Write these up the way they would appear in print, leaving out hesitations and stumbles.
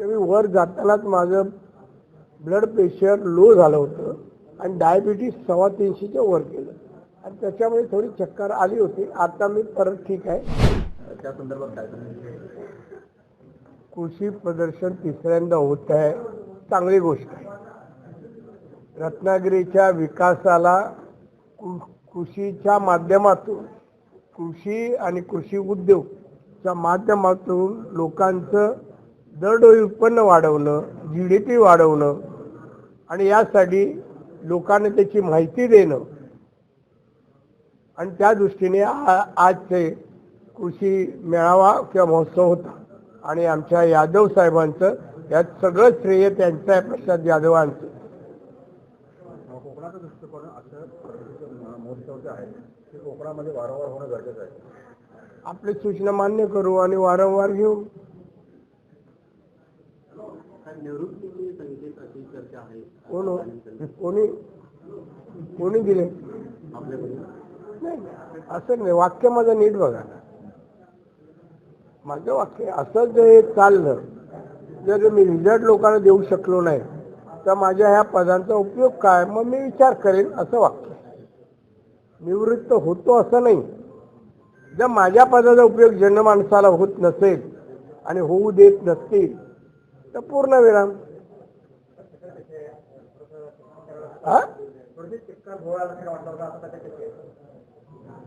की मी वर जातानाच माझं ब्लड प्रेशर लो झालं होतं आणि डायबिटीस 350च्या वर गेलं आणि त्याच्यामुळे थोडी चक्कर आली होती. आता मी परत ठीक आहे. त्या संदर्भात काय सांगाल? कृषी प्रदर्शन तिसऱ्यांदा होत आहे, चांगली गोष्ट आहे. रत्नागिरीच्या विकासाला कृषीच्या माध्यमातून, कृषी आणि कृषी उद्योगच्या माध्यमातून लोकांचं दरडोई उत्पन्न वाढवणं, GDP वाढवणं आणि यासाठी लोकांना त्याची माहिती देणं आणि त्या दृष्टीने आज ते कृषी मेळावा किंवा महोत्सव होता आणि आमच्या यादव साहेबांचं यात सगळं श्रेय त्यांचं आहे, प्रसाद यादवांचं. कोकणाचा दृष्टिकोन असं महोत्सव जे आहे ते कोकणामध्ये वारंवार होणं गरजेचं आहे. आपली सूचना मान्य करू आणि वारंवार घेऊ. निवृत्तीची संकेत अशी चर्चा आहे. कोणी दिले? नाही, असं नाही. वाक्य माझं नीट बघा. माझं वाक्य असं जे चाललं, जर मी रिझल्ट लोकांना देऊ शकलो नाही तर माझ्या ह्या पदांचा उपयोग काय, मग मी विचार करेन, असं वाक्य. निवृत्त होतो असं नाही. जर माझ्या पदाचा उपयोग जनमानसाला होत नसेल आणि होऊ देत नसतील तर पूर्ण विराम.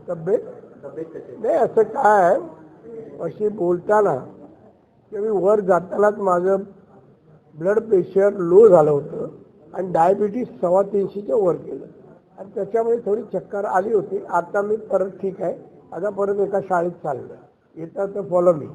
तब्येत नाही, असं काय अशी बोलताना की मी वर जातानाच माझं ब्लड प्रेशर लो झालं होतं आणि डायबिटीस 350च्या वर गेलं आणि त्याच्यामुळे थोडी चक्कर आली होती. आता मी परत ठीक आहे. आता परत एका शाळेत चाललं. येतात तर फॉलो मी.